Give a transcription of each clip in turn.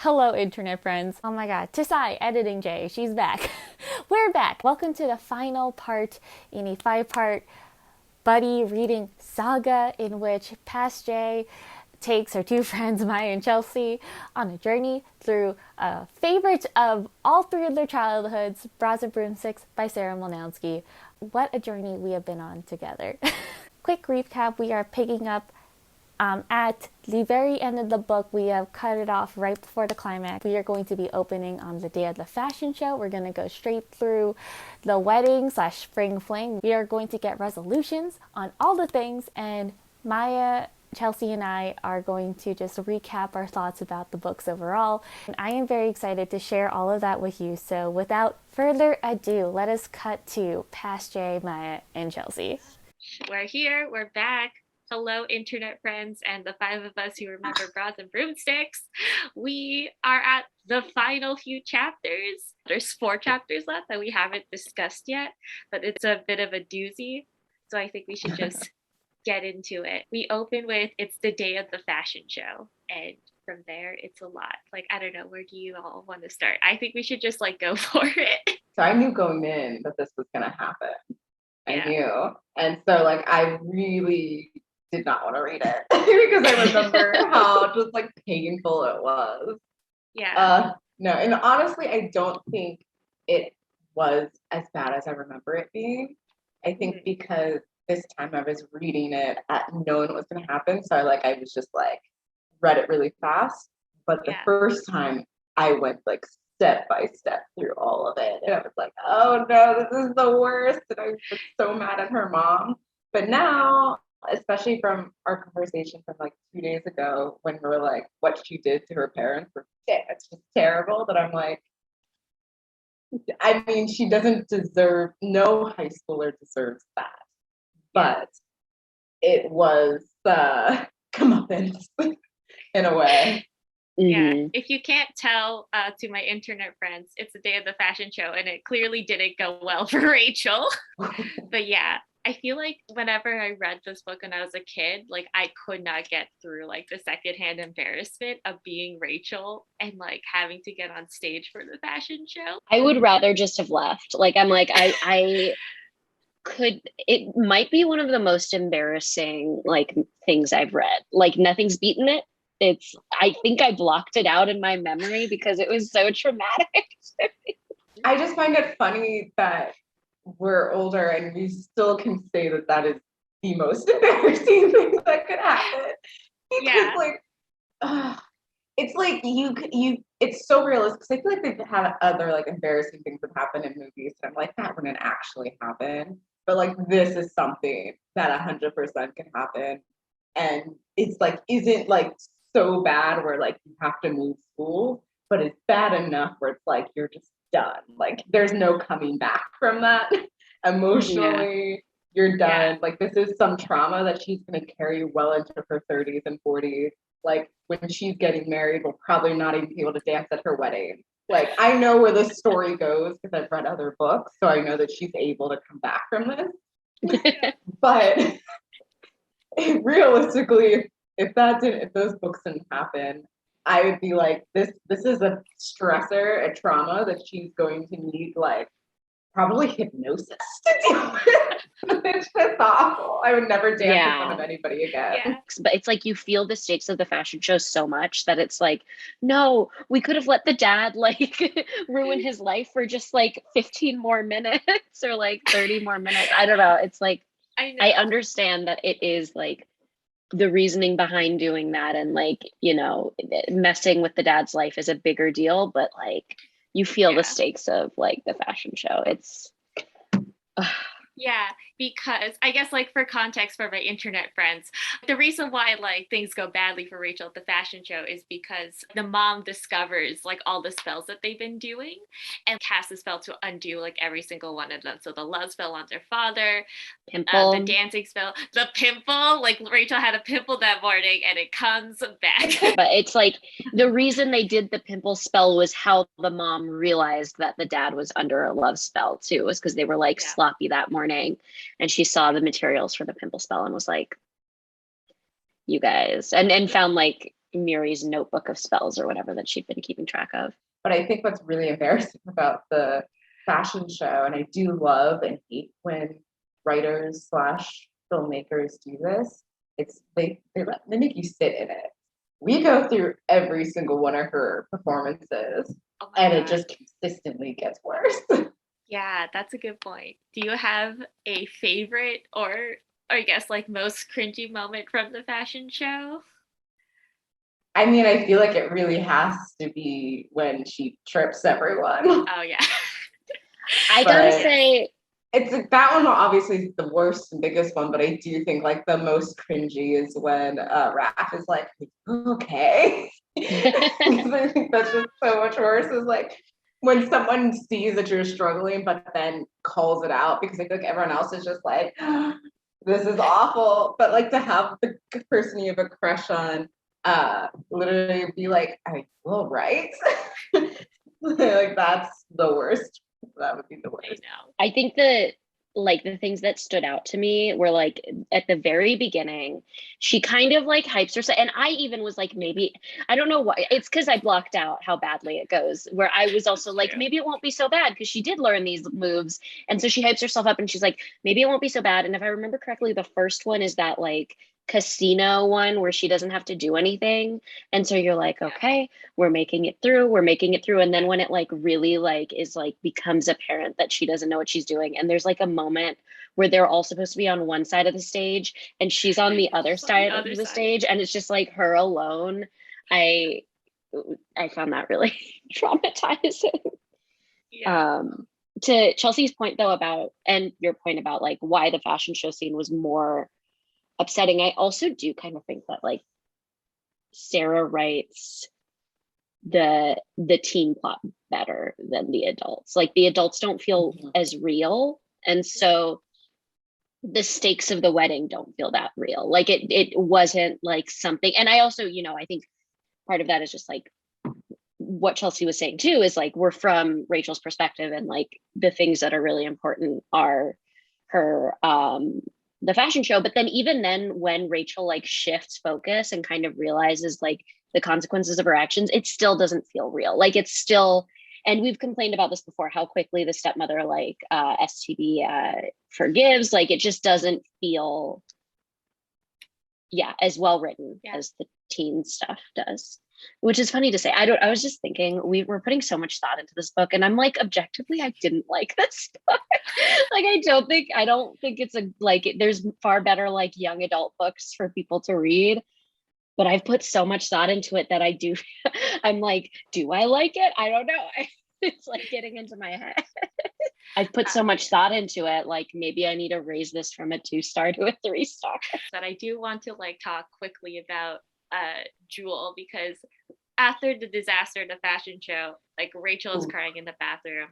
Hello, internet friends. Oh my god, Tisai, editing J, she's back. We're back. Welcome to the final part in a 5-part buddy reading saga in which Past J takes her two friends, Maya and Chelsea, on a journey through a favorite of all three of their childhoods, Bras and Broomsticks by Sarah Mlynowski. What a journey we have been on together. Quick recap, we are picking up at the very end of the book. We have cut it off right before the climax. We are going to be opening on the day of the fashion show. We're going to go straight through the wedding / spring fling. We are going to get resolutions on all the things, and Maya, Chelsea, and I are going to just recap our thoughts about the books overall. And I am very excited to share all of that with you. So without further ado, let us cut to Past J, Maya, and Chelsea. We're here, we're back. Hello, internet friends, and the 5 of us who remember Bras and Broomsticks. We are at the final few chapters. There's 4 chapters left that we haven't discussed yet, but it's a bit of a doozy. So I think we should just get into it. We open with, it's the day of the fashion show. And from there, it's a lot. Like, I don't know, where do you all want to start? I think we should just go for it. So I knew going in that this was going to happen. Yeah. I knew. And so I really did not want to read it because I remember how just painful it was. Yeah. No, and honestly, I don't think it was as bad as I remember it being. I think because this time I was reading it at knowing what was going to happen. So I was just read it really fast. But the first time I went step by step through all of it. And I was like, oh no, this is the worst. And I was so mad at her mom. But now, especially from our conversation from 2 days ago, when we were what she did to her parents, it's just terrible. That I'm I mean, she doesn't deserve, no high schooler deserves that. But it was comeuppance in a way. Yeah, if you can't tell to my internet friends, it's the day of the fashion show, and it clearly didn't go well for Rachel. But yeah, I feel like whenever I read this book when I was a kid, I could not get through the secondhand embarrassment of being Rachel and having to get on stage for the fashion show. I would rather just have left. I could, it might be one of the most embarrassing things I've read. Nothing's beaten it. I think I blocked it out in my memory because it was so traumatic. I just find it funny that we're older and we still can say that is the most embarrassing thing that could happen. Because it's so realistic. Because I feel like they've had other embarrassing things that happen in movies. And I'm that wouldn't actually happen. But this is something that 100% can happen. And it's isn't so bad where you have to move school, but it's bad enough where it's you're just done. There's no coming back from that. Emotionally, you're done. This is some trauma that she's going to carry well into her 30s and 40s. When she's getting married, we'll probably not even be able to dance at her wedding. I know where this story goes because I've read other books, so I know that she's able to come back from this. But realistically, if those books didn't happen, I would be this is a stressor, a trauma that she's going to need probably hypnosis to deal with. It's just awful. I would never dance in front of anybody again. Yeah. But it's you feel the stakes of the fashion show so much that it's no, we could have let the dad ruin his life for just 15 more minutes or 30 more minutes. I don't know. It's I understand that it is the reasoning behind doing that, and messing with the dad's life is a bigger deal, but you feel the stakes of the fashion show. It's yeah, because I guess for context for my internet friends, the reason why things go badly for Rachel at the fashion show is because the mom discovers all the spells that they've been doing and casts a spell to undo every single one of them. So the love spell on their father, the dancing spell, the pimple, Rachel had a pimple that morning and it comes back. But it's the reason they did the pimple spell was how the mom realized that the dad was under a love spell too, was because they were sloppy that morning, and she saw the materials for the pimple spell and was you guys, and found Muri's notebook of spells or whatever that she'd been keeping track of. But I think what's really embarrassing about the fashion show, and I do love and hate when writers slash filmmakers do this, it's they make you sit in it. We go through every single one of her performances, Oh my and God. it just consistently gets worse. Yeah, that's a good point. Do you have a favorite or I guess like most cringy moment from the fashion show? I mean, I feel like it really has to be when she trips everyone. Oh yeah. I gotta But- say, It's that one obviously is the worst and biggest one, but I do think like the most cringy is when Raph is like, okay. Because I think that's just so much worse. Is like when someone sees that you're struggling, but then calls it out because I feel like everyone else is just like, this is awful. But like to have the person you have a crush on literally be like, are you all right? Like that's the worst. That would be the I worst. know. I think the things that stood out to me were like at the very beginning, she kind of like hypes herself. And I even was like, maybe, I don't know why. It's because I blocked out how badly it goes, where I was also like, maybe it won't be so bad because she did learn these moves. And so she hypes herself up and she's like, maybe it won't be so bad. And if I remember correctly, the first one is that like casino one where she doesn't have to do anything. And so you're like, okay, we're making it through. And then when it like really like is like becomes apparent that she doesn't know what she's doing. And there's like a moment where they're all supposed to be on one side of the stage and she's on the other side of the stage and it's just like her alone. I found that really traumatizing. Yeah. To Chelsea's point though about, and your point about like why the fashion show scene was more upsetting, I also do kind of think that like Sarah writes the teen plot better than the adults. Like the adults don't feel as real, and so the stakes of the wedding don't feel that real. Like it wasn't like something. And I also, I think part of that is just like what Chelsea was saying too, is like we're from Rachel's perspective, and like the things that are really important are her the fashion show. But then even then when Rachel like shifts focus and kind of realizes like the consequences of her actions, it still doesn't feel real. Like it's still, and we've complained about this before, how quickly the stepmother like STD forgives. Like it just doesn't feel as well written as the teen stuff does, which is funny to say. I was just thinking we were putting so much thought into this book, and I'm like, objectively, I didn't like this book. Like, I don't think it's there's far better like young adult books for people to read, but I've put so much thought into it that I'm like, do I like it? I don't know. It's like getting into my head. I've put so much thought into it. Like maybe I need to raise this from a 2-star to a 3-star. But I do want to like talk quickly about Jewel, because after the disaster of the fashion show, like Rachel is crying in the bathroom,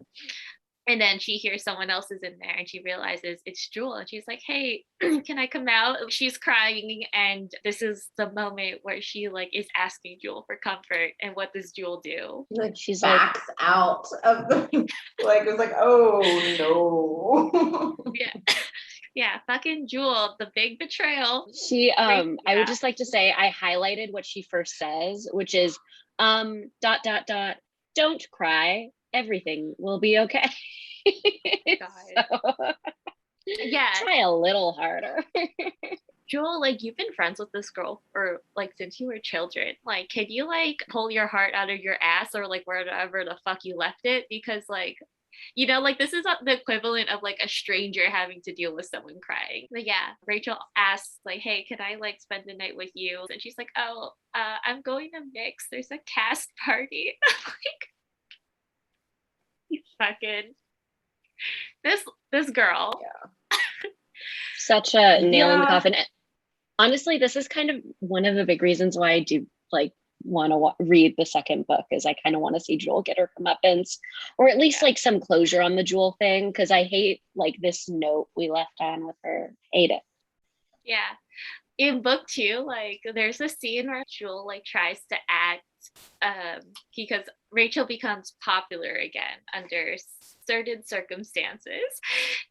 and then she hears someone else is in there and she realizes it's Jewel, and she's like, hey, can I come out? She's crying, and this is the moment where she like is asking Jewel for comfort. And what does Jewel do? Like She's backs out of the like it's like, oh no. Yeah, fucking Jewel, the big betrayal. She I would just like to say I highlighted what she first says, which is don't cry, everything will be okay. So, yeah, try a little harder. Jewel, like you've been friends with this girl for like since you were children. Like, can you like pull your heart out of your ass or like wherever the fuck you left it? Because like, like this is the equivalent of like a stranger having to deal with someone crying. But yeah, Rachel asks like, hey, can I like spend the night with you? And she's like, oh, I'm going to Mix. There's a cast party. Like, you fucking this girl. Yeah. Such a nail in the coffin. Honestly, this is kind of one of the big reasons why I do like want to read the second book, is I kind of want to see Jewel get her comeuppance, or at least like some closure on the Jewel thing, because I hate like this note we left on with her. Hate it. Yeah. In book 2, like there's a scene where Jewel like tries to act because Rachel becomes popular again under certain circumstances,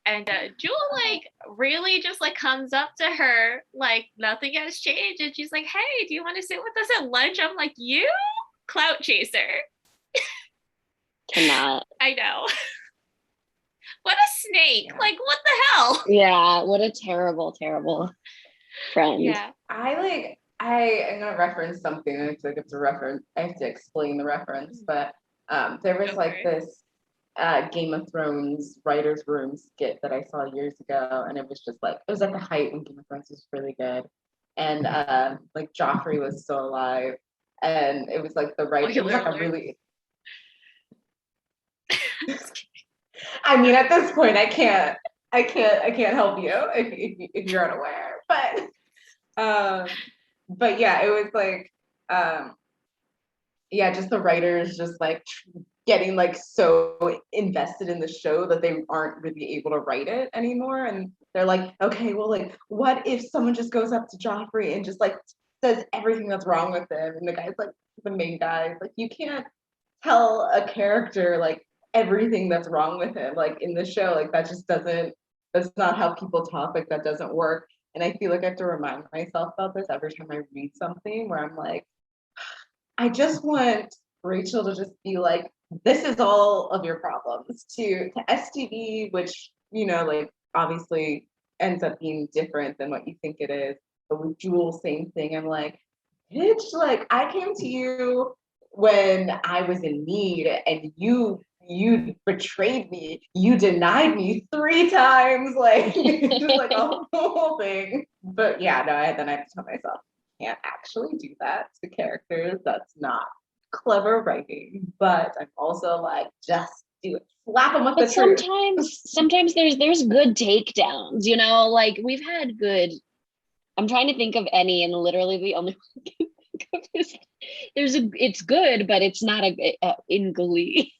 and Jewel like really just like comes up to her like nothing has changed, and she's like, hey, do you want to sit with us at lunch? I'm like, you clout chaser. Cannot. I know. What a snake. Like, what the hell? Yeah, what a terrible, terrible friend. Yeah. I am gonna reference something. I feel like it's a reference. I have to explain the reference, but there was like this Game of Thrones writers' room skit that I saw years ago, and it was just like it was at the height when Game of Thrones was really good, and like Joffrey was still alive, and it was like the writer. It was like a really. I mean, at this point, I can't help you if you're unaware, but yeah, it was like, yeah, just the writers just like getting like so invested in the show that they aren't really able to write it anymore, and they're like, okay, well, like, what if someone just goes up to Joffrey and just like says everything that's wrong with him, and the guy's like, the main guy, like, you can't tell a character like everything that's wrong with him like in the show, like that just doesn't, that's not how people talk, like that doesn't work. And I feel like I have to remind myself about this every time I read something where I'm like, I just want Rachel to just be like, this is all of your problems, to STD, which, you know, like obviously ends up being different than what you think it is. But with Jewel, same thing. I'm like, bitch, like I came to you when I was in need, and you betrayed me. You denied me 3 times. Like it's just like a whole thing. But yeah, no, then I have to tell myself, can't actually do that to characters. That's not clever writing. But I'm also like, just do it. Slap them with the truth. Sometimes there's good takedowns, you know, like we've had good. I'm trying to think of any, and literally the only one I can think of is it's good, but it's not in Glee.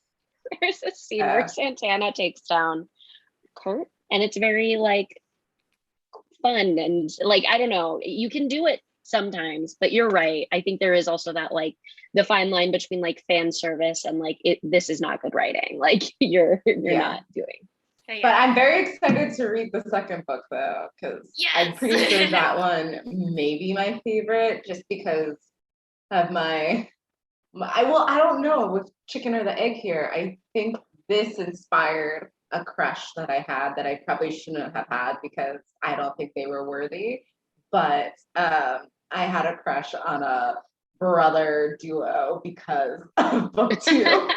There's a scene where Santana takes down Kurt, and it's very like fun and like, I don't know, you can do it sometimes, but you're right. I think there is also that like the fine line between like fan service and like this is not good writing. Like you're not doing. But I'm very excited to read the second book though, because I'm pretty sure that one may be my favorite, just because of I don't know, with chicken or the egg here. I think this inspired a crush that I had that I probably shouldn't have had because I don't think they were worthy. But I had a crush on a brother duo because of book 2.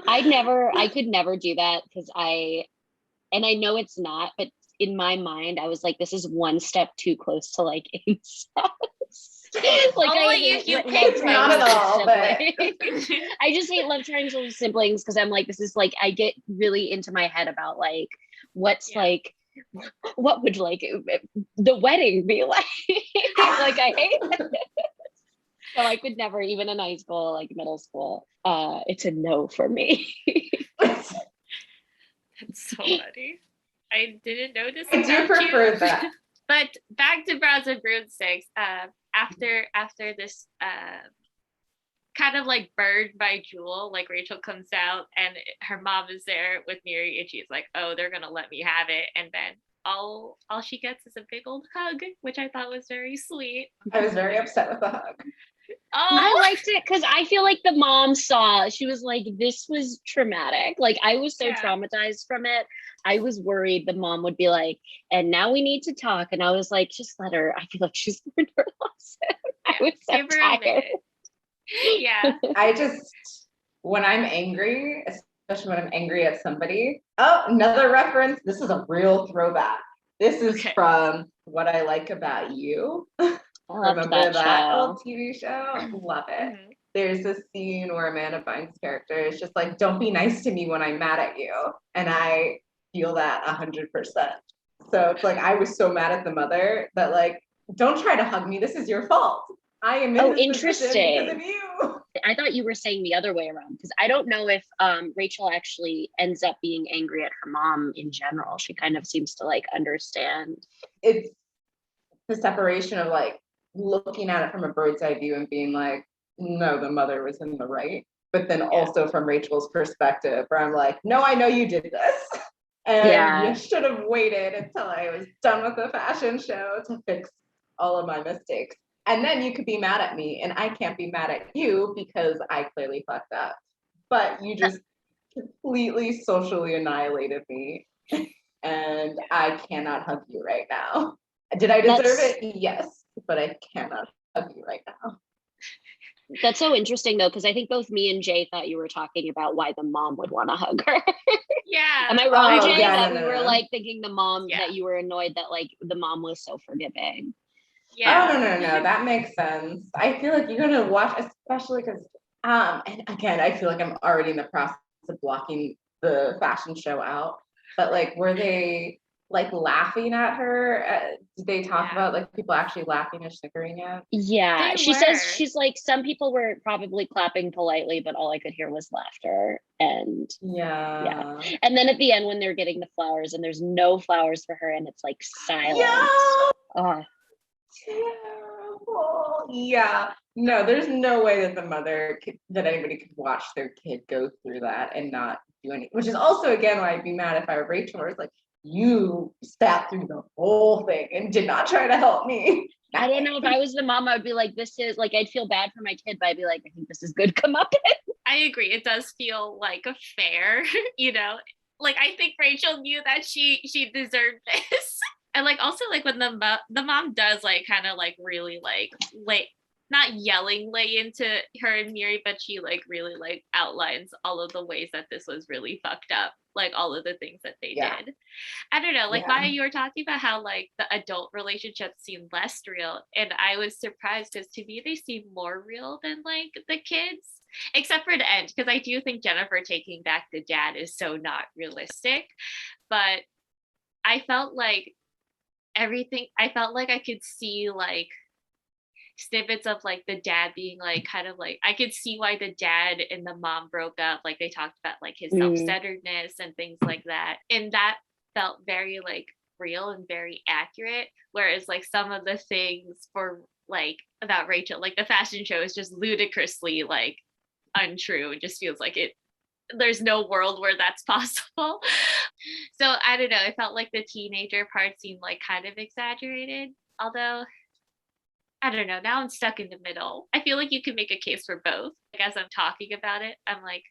I could never do that because I know it's not, but in my mind, I was like, this is one step too close to like incest. Like not at all, but I just hate love triangles with siblings because I'm like, this is like, I get really into my head about like what's like, what would like the wedding be like? Like I hate it. So I could never, even in high school, like middle school, it's a no for me. That's so funny. I didn't know this. I do prefer that. But back to Bras and Broomsticks. After this kind of like burned by Jewel, like Rachel comes out and her mom is there with Miri, and she's like, oh, they're gonna let me have it, and then all she gets is a big old hug, which I thought was very sweet. I was very upset with the hug. Oh, I liked it because I feel like the mom saw, she was like, this was traumatic. Like I was so traumatized from it. I was worried the mom would be like, and now we need to talk. And I was like, just let her. I feel like she's learned her lesson. I was so tired. Yeah. I just, when I'm angry, especially when I'm angry at somebody. Oh, another reference. This is a real throwback. This is from What I Like About You. Remember that old TV show? Love it. Mm-hmm. There's a scene where Amanda Bynes' character is just like, don't be nice to me when I'm mad at you. And I feel that 100%. So it's like, I was so mad at the mother that like, don't try to hug me. This is your fault. I am in this position because of you. I thought you were saying the other way around, because I don't know if Rachel actually ends up being angry at her mom in general. She kind of seems to like understand. It's the separation of like looking at it from a bird's eye view and being like, no, the mother was in the right. But then also from Rachel's perspective, where I'm like, no, I know you did this. And you should have waited until I was done with the fashion show to fix all of my mistakes. And then you could be mad at me, and I can't be mad at you because I clearly fucked up. But you just completely socially annihilated me, and I cannot hug you right now. Did I deserve it? Yes, but I cannot hug you right now. That's so interesting though, because I think both me and Jay thought you were talking about why the mom would want to hug her. Yeah. Am I wrong, Jay? Yeah, that no, we were no. like thinking the mom, Yeah. that you were annoyed that like the mom was so forgiving. Yeah. Oh, no, that makes sense. I feel like you're gonna watch, especially because and again, I feel like I'm already in the process of blocking the fashion show out. But like, were they like laughing at her? Did they talk about like people actually laughing or snickering at? Yeah, They she were. says she's like, some people were probably clapping politely, but all I could hear was laughter. And Yeah. and then at the end when they're getting the flowers and there's no flowers for her and it's like silent. Yeah. Terrible. Yeah. No, there's no way that that anybody could watch their kid go through that and not do anything. Which is also again why I'd be mad if I were Rachel, where it's like, you sat through the whole thing and did not try to help me. I don't know, if I was the mom, I would be like, this is like, I'd feel bad for my kid, but I'd be like, I think this is good comeuppance. I agree. It does feel like a fair, like I think Rachel knew that she deserved this. And like also like when the mom does like kind of like really like lay, not yelling lay into her and Miri, but she like really like outlines all of the ways that this was really fucked up, like all of the things that they did. I don't know, like Maya, you were talking about how like the adult relationships seem less real, and I was surprised because to me they seem more real than like the kids, except for the end, because I do think Jennifer taking back the dad is so not realistic. But I felt like I felt like I could see like snippets of like the dad being like kind of like, I could see why the dad and the mom broke up, like they talked about like his self-centeredness and things like that, and that felt very like real and very accurate, whereas like some of the things for like about Rachel, like the fashion show is just ludicrously like untrue. It just feels like there's no world where that's possible. So I don't know, it felt like the teenager part seemed like kind of exaggerated, although I don't know, now I'm stuck in the middle. I feel like you can make a case for both. Like as I'm talking about it, I'm like,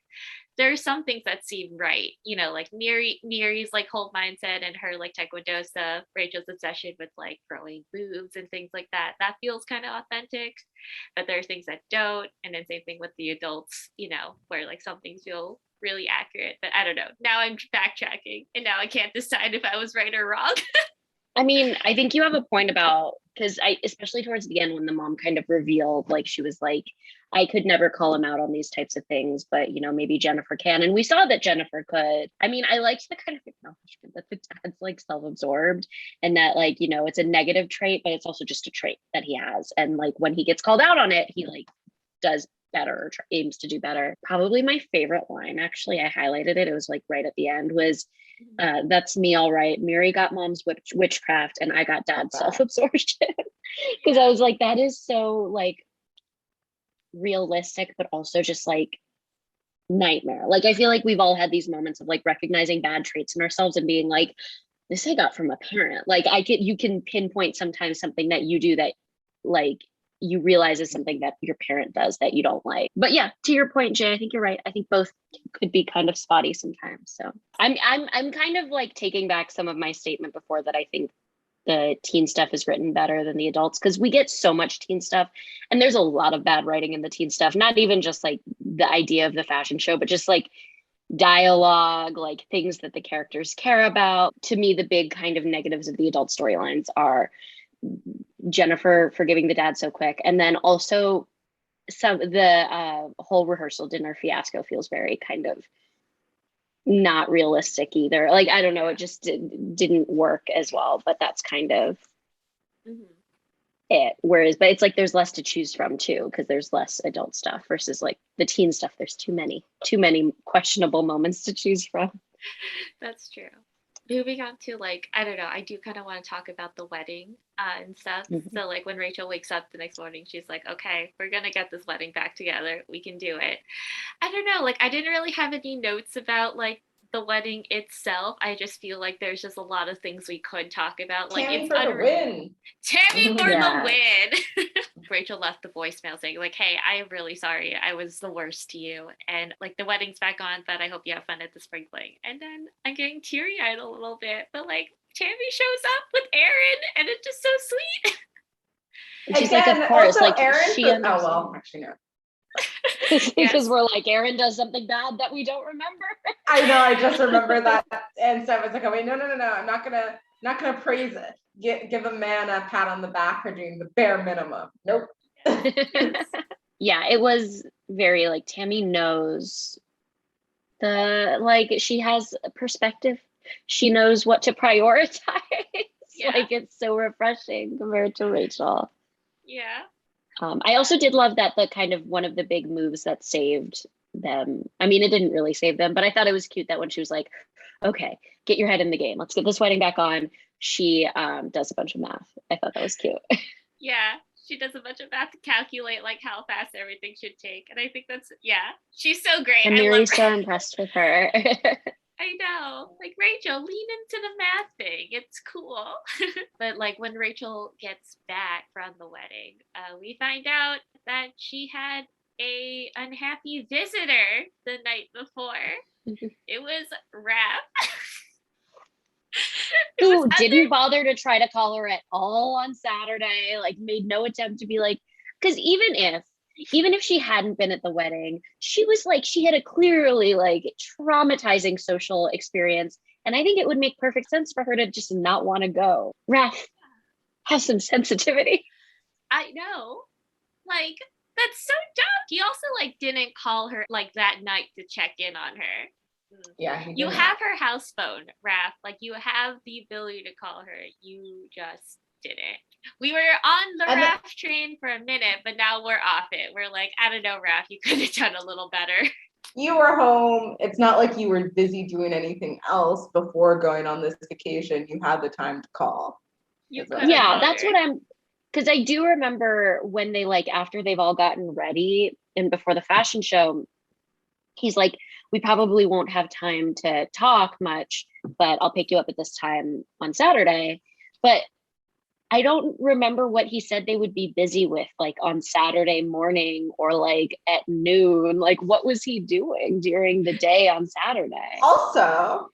there are some things that seem right, like Miri's like whole mindset and her like taekwondo stuff, Rachel's obsession with like growing boobs and things like that. That feels kind of authentic, but there are things that don't. And then same thing with the adults, where like some things feel really accurate. But I don't know. Now I'm backtracking, and now I can't decide if I was right or wrong. I mean, I think you have a point about, because especially towards the end when the mom kind of revealed, like she was like, I could never call him out on these types of things, but maybe Jennifer can. And we saw that Jennifer could. I mean, I liked the kind of acknowledgement that the dad's like self-absorbed and that like, it's a negative trait, but it's also just a trait that he has. And like when he gets called out on it, he like does better or aims to do better. Probably my favorite line, actually, I highlighted it. It was like right at the end was, that's me, all right. Miri got mom's witchcraft and I got dad's self-absorption. Because I was like, that is so like realistic, but also just like nightmare. Like I feel like we've all had these moments of like recognizing bad traits in ourselves and being like, this I got from a parent. Like you can pinpoint sometimes something that you do that like you realize is something that your parent does that you don't like. But yeah, to your point, Jay, I think you're right. I think both could be kind of spotty sometimes. So I'm kind of like taking back some of my statement before that I think the teen stuff is written better than the adults, because we get so much teen stuff and there's a lot of bad writing in the teen stuff, not even just like the idea of the fashion show, but just like dialogue, like things that the characters care about. To me, the big kind of negatives of the adult storylines are Jennifer forgiving the dad so quick, and then also the whole rehearsal dinner fiasco feels very kind of not realistic either. Like I don't know, it just didn't work as well, but that's kind of it. Whereas, but it's like there's less to choose from too, because there's less adult stuff versus like the teen stuff. There's too many questionable moments to choose from. That's true. moving on to like, I don't know, I do kind of want to talk about the wedding and stuff. Mhm. So like when Rachel wakes up the next morning, she's like, okay, we're gonna get this wedding back together. We can do it. I don't know, like I didn't really have any notes about like the wedding itself. I just feel like there's just a lot of things we could talk about. Like Tammy it's for the win. Tammy for the Yeah. win. Rachel left the voicemail saying like, "Hey, I am really sorry. I was the worst to you, and like the wedding's back on, but I hope you have fun at the spring fling." And then I'm getting teary eyed a little bit, but like Tammy shows up with Aaron, and it's just so sweet. And she's like, of course, Also like Aaron she for, understands. oh well, actually no. Because Yes. we're like, Aaron does something bad that we don't remember. I know, I just remember that, and so I was like, oh wait, no, I'm not gonna praise it. Give a man a pat on the back for doing the bare minimum. Nope. Yeah, it was very like Tammy knows she has a perspective. She knows what to prioritize. Yeah. Like it's so refreshing compared to Rachel. Yeah. I also did love that the kind of one of the big moves that saved them. I mean, it didn't really save them, but I thought it was cute that when she was like, okay, get your head in the game. Let's get this wedding back on. She does a bunch of math. I thought that was cute. Yeah. She does a bunch of math to calculate like how fast everything should take. And I think that's, yeah, she's so great. And I love Mary's her. so impressed with her. I know. Like Rachel, lean into the math thing. It's cool. But like when Rachel gets back from the wedding, we find out that she had a unhappy visitor the night before. It was Raph. It was Who didn't bother to try to call her at all on Saturday, like made no attempt to be like, because even if she hadn't been at the wedding, she was like, she had a clearly like traumatizing social experience. And I think it would make perfect sense for her to just not want to go. Raph, have some sensitivity. I know. Like that's so dumb. He also like didn't call her like that night to check in on her. Yeah, You have her house phone, Raph. Like you have the ability to call her. You just didn't. We were on the Raph train for a minute, but now we're off it. We're like, I don't know, Raph, you could have done a little better. You were home. It's not like you were busy doing anything else before going on this vacation. You had the time to call. Yeah, that's what because I do remember when they like after they've all gotten ready and before the fashion show, he's like, we probably won't have time to talk much, but I'll pick you up at this time on Saturday. But I don't remember what he said they would be busy with, like on Saturday morning or like at noon. Like, what was he doing during the day on Saturday? Also,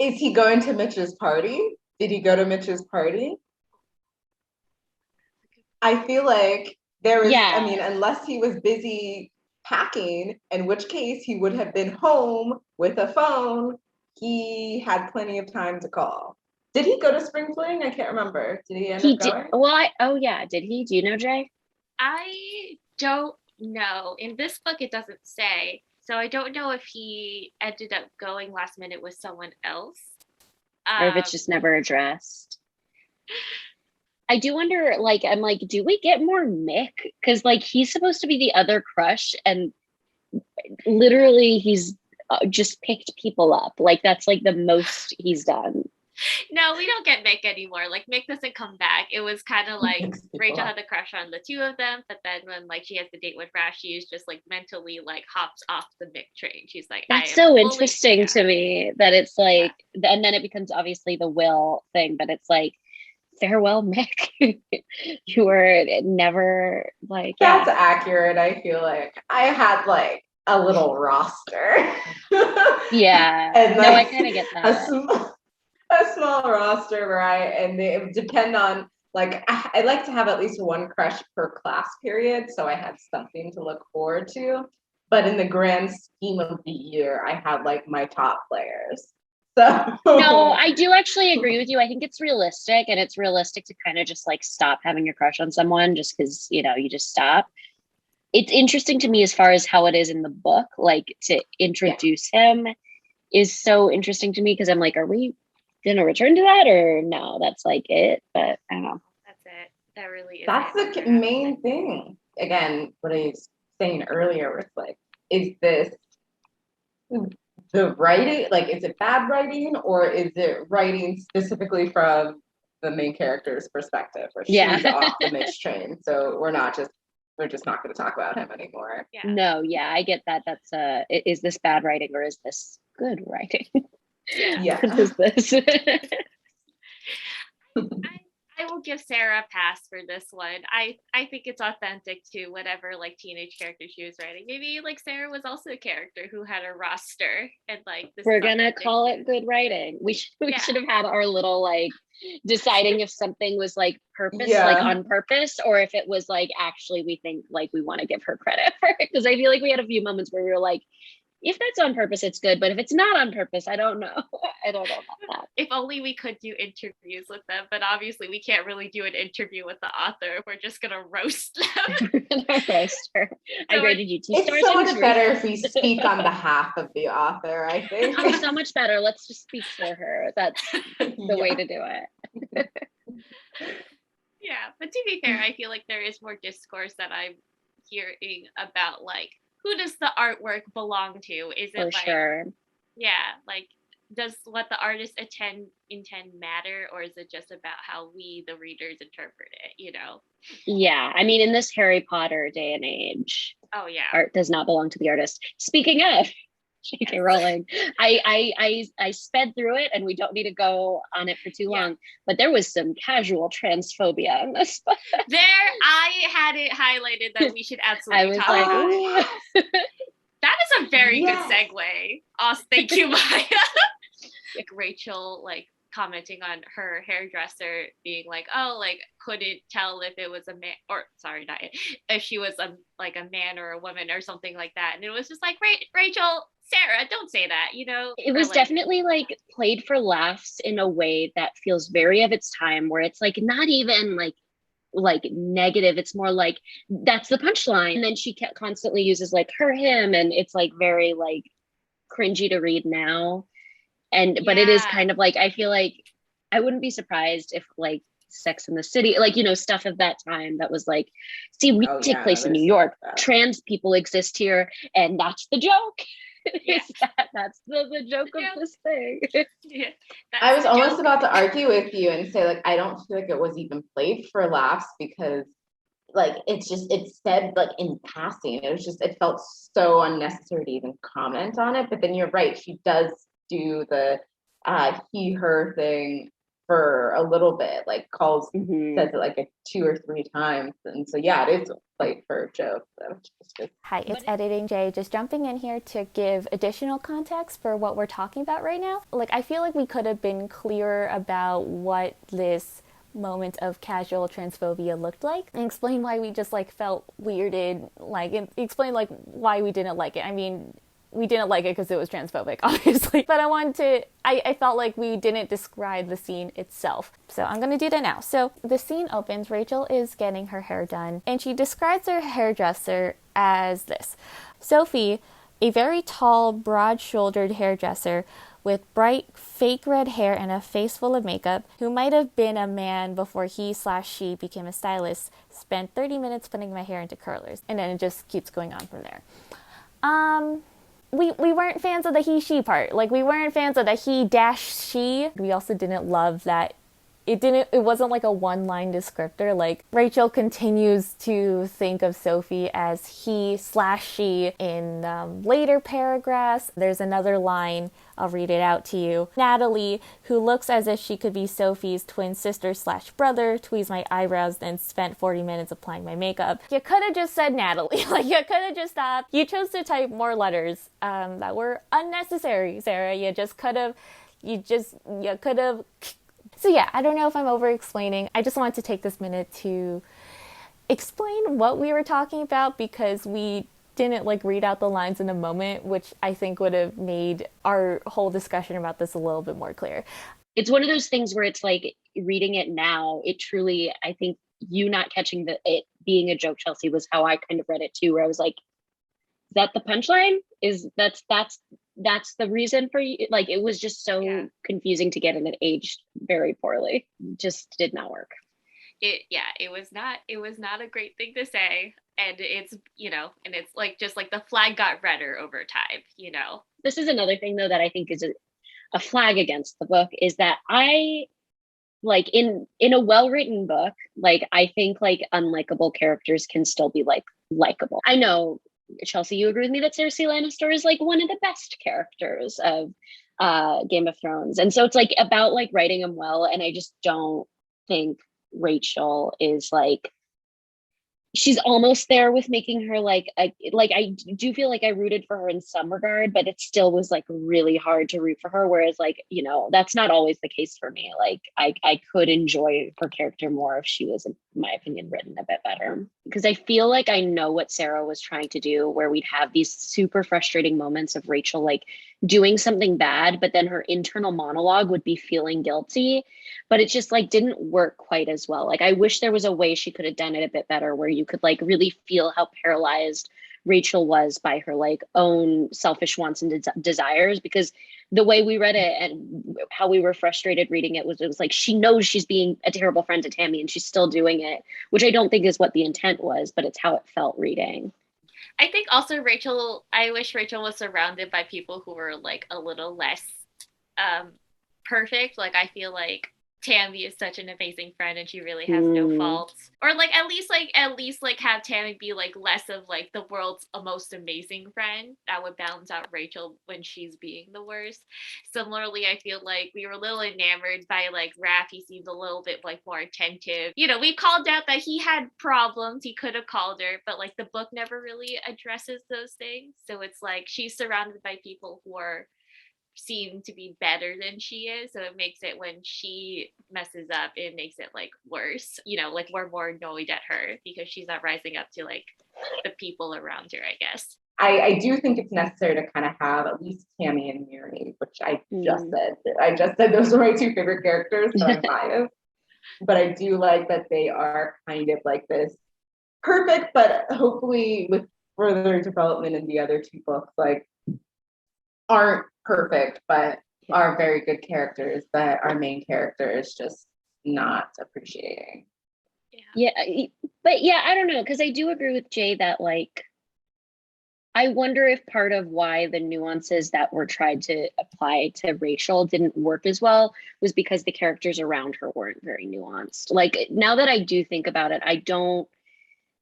is he going to Mitch's party? Did he go to Mitch's party? I feel like there was, I mean, unless he was busy packing, in which case he would have been home with a phone. He had plenty of time to call. Did he go to Spring Fling? I can't remember. Did he end up going? Oh yeah, did he? Do you know, Jay? I don't know. In this book, it doesn't say. So I don't know if he ended up going last minute with someone else. Or if it's just never addressed. I do wonder, like, I'm like, do we get more Mick? Because, like, he's supposed to be the other crush, and literally he's just picked people up. Like, that's like the most he's done. No, we don't get Mick anymore. Like Mick doesn't come back. It was kind of like Rachel had the crush on the two of them, but then when like she has the date with Rash, she's just like mentally like hops off the Mick train. She's like, that's so interesting to me that it's like, and then it becomes obviously the Will thing, but it's like, farewell, Mick. You were never like. That's accurate. I feel like I had like a little roster. Yeah. And no, like I kind of get that. A small roster where it would depend on like I like to have at least one crush per class period, so I had something to look forward to. But in the grand scheme of the year, I had like my top players. So no, I do actually agree with you. I think it's realistic, and it's realistic to kind of just like stop having your crush on someone just because you just stop. It's interesting to me as far as how it is in the book, like to introduce him is so interesting to me because I'm like, are we gonna return to that or no? That's like it, but I don't know. That's it. That really is. That's the main thing. Again, what I was saying earlier was like, is this the writing, like, is it bad writing, or is it writing specifically from the main character's perspective, where she's off the Mitch train, so we're just not going to talk about him anymore. Yeah. No, yeah, I get that. That's is this bad writing or is this good writing? Yeah. What is this? I will give Sarah a pass for this one. I think it's authentic to whatever like teenage character she was writing. Maybe like Sarah was also a character who had a roster, and like this We're gonna call it good writing. We should have had our little like deciding if something was like purpose, like on purpose, or if it was like actually we think like we want to give her credit for it. Because I feel like we had a few moments where we were like, if that's on purpose, it's good. But if it's not on purpose, I don't know. I don't know about that. If only we could do interviews with them, but obviously we can't really do an interview with the author. We're just gonna roast them. Roast her. I rated you 2 stars. It's so much better if we speak on behalf of the author, I think. Oh, so much better. Let's just speak for her. That's the way to do it. Yeah, but to be fair, I feel like there is more discourse that I'm hearing about, like, who does the artwork belong to? Is it for like, sure. Yeah, like, does what the artist intend matter, or is it just about how we, the readers, interpret it? You know? Yeah, I mean, in this Harry Potter day and age, oh yeah, art does not belong to the artist. Speaking of J.K. Rowling, I sped through it, and we don't need to go on it for too long. But there was some casual transphobia in this book. I had it highlighted that we should absolutely talk about it. That is a very good segue. Awesome, thank you, Maya. Like Rachel, like commenting on her hairdresser being like, oh, like couldn't tell if it was a man, or sorry, not it, if she was a man or a woman or something like that. And it was just like, Rachel, Sarah, don't say that, you know? It was definitely like played for laughs in a way that feels very of its time, where it's like not even like negative, it's more like that's the punchline, and then she constantly uses like her, him, and it's like very like cringy to read now. And but it is kind of like, I feel like I wouldn't be surprised if like Sex in the City, like, you know, stuff of that time that was like, see, we take place in New York, trans people exist here, and that's the joke. That's the joke of this thing. I was almost about to argue with you and say, like, I don't feel like it was even played for laughs, because like it's said like in passing. It felt so unnecessary to even comment on it. But then you're right, she does do the he her thing for a little bit, like says it like 2 or 3 times, and so it is played for a joke. Hi, it's Editing Jay, just jumping in here to give additional context for what we're talking about right now. Like, I feel like we could have been clearer about what this moment of casual transphobia looked like, and explain why we just like felt weirded, like, and explain like why we didn't like it. I mean, we didn't like it because it was transphobic, obviously. But I felt like we didn't describe the scene itself. So I'm going to do that now. So the scene opens, Rachel is getting her hair done, and she describes her hairdresser as this. Sophie, a very tall, broad-shouldered hairdresser with bright, fake red hair and a face full of makeup, who might have been a man before he/she became a stylist, spent 30 minutes putting my hair into curlers. And then it just keeps going on from there. We weren't fans of the he/she part. Like, we weren't fans of the he-she. We also didn't love that it wasn't like a one-line descriptor. Like, Rachel continues to think of Sophie as he/she in later paragraphs. There's another line, I'll read it out to you. Natalie, who looks as if she could be Sophie's twin sister/brother, tweezed my eyebrows, then spent 40 minutes applying my makeup. You could have just said Natalie. Like, you could have just stopped. You chose to type more letters that were unnecessary, Sarah. You could have. So yeah, I don't know if I'm over-explaining. I just wanted to take this minute to explain what we were talking about, because we didn't like read out the lines in a moment, which I think would have made our whole discussion about this a little bit more clear. It's one of those things where it's like, reading it now, it truly, I think you not catching it being a joke, Chelsea, was how I kind of read it too, where I was like, is that the punchline? That's the reason for you? Like, it was just so confusing to get, and it aged very poorly. Just did not work. It was not a great thing to say. and it's, and it's like just like the flag got redder over time, This is another thing though that I think is a flag against the book, is that I like in a well-written book, like I think like unlikable characters can still be like likable. I know, Chelsea, you agree with me that Cersei Lannister is like one of the best characters of Game of Thrones, and so it's like about like writing them well, and I just don't think Rachel is like, she's almost there with making her like I do feel like I rooted for her in some regard, but it still was like really hard to root for her. Whereas like, that's not always the case for me. Like I could enjoy her character more if she was, in my opinion, written a bit better. Because I feel like I know what Sarah was trying to do, where we'd have these super frustrating moments of Rachel like doing something bad, but then her internal monologue would be feeling guilty, but it just like didn't work quite as well. Like I wish there was a way she could have done it a bit better, where you could like really feel how paralyzed Rachel was by her like own selfish wants and desires. Because the way we read it and how we were frustrated reading it was like, she knows she's being a terrible friend to Tammy and she's still doing it, which I don't think is what the intent was, but it's how it felt reading. I think also I wish Rachel was surrounded by people who were like a little less perfect. Like I feel like Tammy is such an amazing friend and she really has no faults. Or like at least have Tammy be like less of like the world's most amazing friend. That would balance out Rachel when she's being the worst. Similarly, I feel like we were a little enamored by like Raph. He seemed a little bit like more attentive. We called out that he had problems. He could have called her, but like the book never really addresses those things. So it's like she's surrounded by people who are seem to be better than she is, so it makes it, when she messes up, it makes it like worse, like we're more annoyed at her because she's not rising up to like the people around her, I guess. I do think it's necessary to kind of have at least Tammy and Miri, which I just said those are my two favorite characters, but I'm biased. But I do like that they are kind of like this perfect, but hopefully with further development in the other two books, like aren't perfect, but are very good characters that our main character is just not appreciating. Yeah, but yeah, I don't know, because I do agree with Jay that like, I wonder if part of why the nuances that were tried to apply to Rachel didn't work as well was because the characters around her weren't very nuanced. Like now that I do think about it, I don't,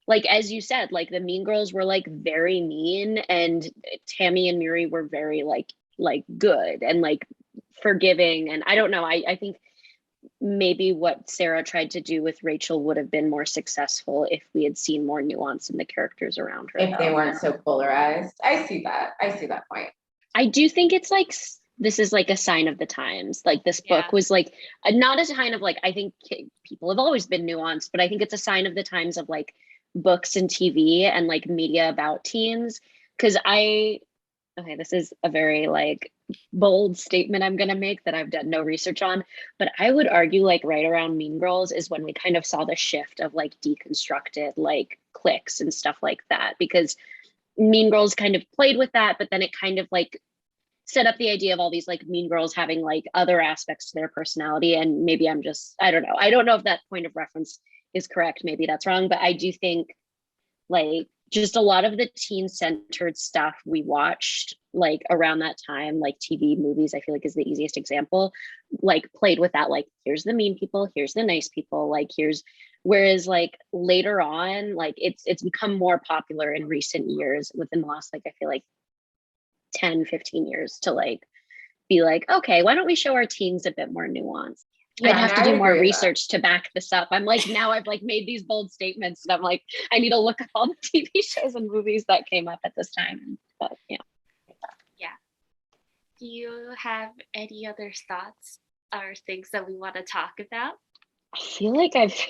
like, as you said, like the mean girls were like very mean, and Tammy and Miri were very like good and like forgiving. And I don't know, I think maybe what Sarah tried to do with Rachel would have been more successful if we had seen more nuance in the characters around her. If they weren't so polarized. I see that point. I do think it's like, this is like a sign of the times. Like this book was like, not a sign of like, I think people have always been nuanced, but I think it's a sign of the times of like books and TV and like media about teens. Because okay, this is a very like bold statement I'm going to make that I've done no research on, but I would argue like right around Mean Girls is when we kind of saw the shift of like deconstructed like cliques and stuff like that, because Mean Girls kind of played with that, but then it kind of like set up the idea of all these like mean girls having like other aspects to their personality. And maybe I don't know if that point of reference is correct. Maybe that's wrong, but I do think like just a lot of the teen centered stuff we watched like around that time, like TV, movies, I feel like is the easiest example, like played with that, like here's the mean people, here's the nice people, like whereas like later on, like it's become more popular in recent years within the last, like I feel like 10-15 years to like be like, okay, why don't we show our teens a bit more nuance? I'd have to do more research to back this up. I'm like, now I've like made these bold statements and I'm like, I need to look up all the TV shows and movies that came up at this time. But yeah. Do you have any other thoughts or things that we want to talk about? I feel like I've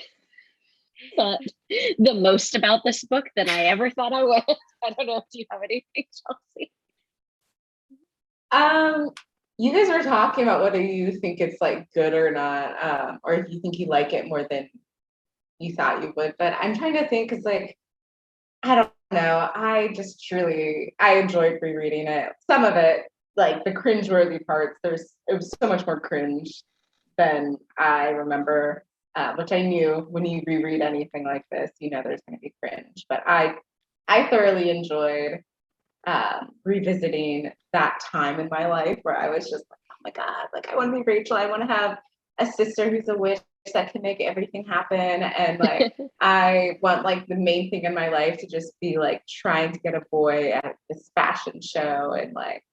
thought the most about this book than I ever thought I would. I don't know if you have anything, Chelsea. You guys were talking about whether you think it's like good or not, or if you think you like it more than you thought you would. But I'm trying to think, because like, I don't know. I enjoyed rereading it. Some of it, like the cringeworthy parts, it was so much more cringe than I remember which I knew when you reread anything like this, you know there's going to be cringe. But I thoroughly enjoyed revisiting that time in my life where I was just like, oh my God, like I want to be Rachel. I want to have a sister who's a witch that can make everything happen. And like, I want like the main thing in my life to just be like trying to get a boy at this fashion show. And like,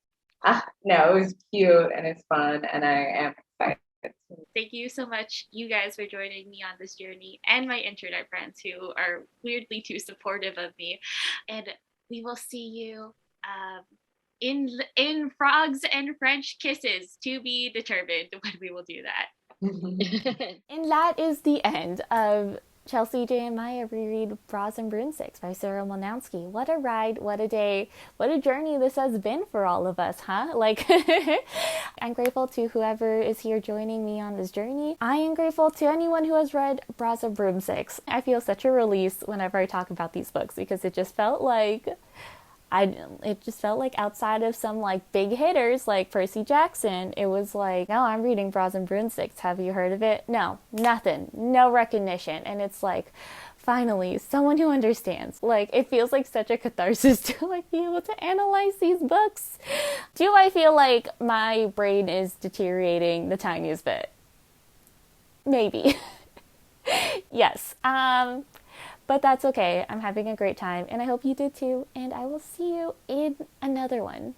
no, it was cute and it's fun. And I am excited. Thank you so much, you guys, for joining me on this journey, and my internet friends who are weirdly too supportive of me. And we will see you in Frogs and French Kisses, to be determined when we will do that. And that is the end of Chelsea J and Maya reread Bras and Broomsticks by Sarah Mlnansky. What a ride, what a day, what a journey this has been for all of us, huh? Like, I'm grateful to whoever is here joining me on this journey. I am grateful to anyone who has read Bras and Broomsticks. I feel such a release whenever I talk about these books because it just felt like outside of some like big hitters like Percy Jackson, it was like, no, I'm reading Bras and Broomsticks. Have you heard of it? No, nothing, no recognition. And it's like, finally, someone who understands. Like, it feels like such a catharsis to like be able to analyze these books. Do I feel like my brain is deteriorating the tiniest bit? Maybe. Yes. But that's okay. I'm having a great time, and I hope you did too. And I will see you in another one.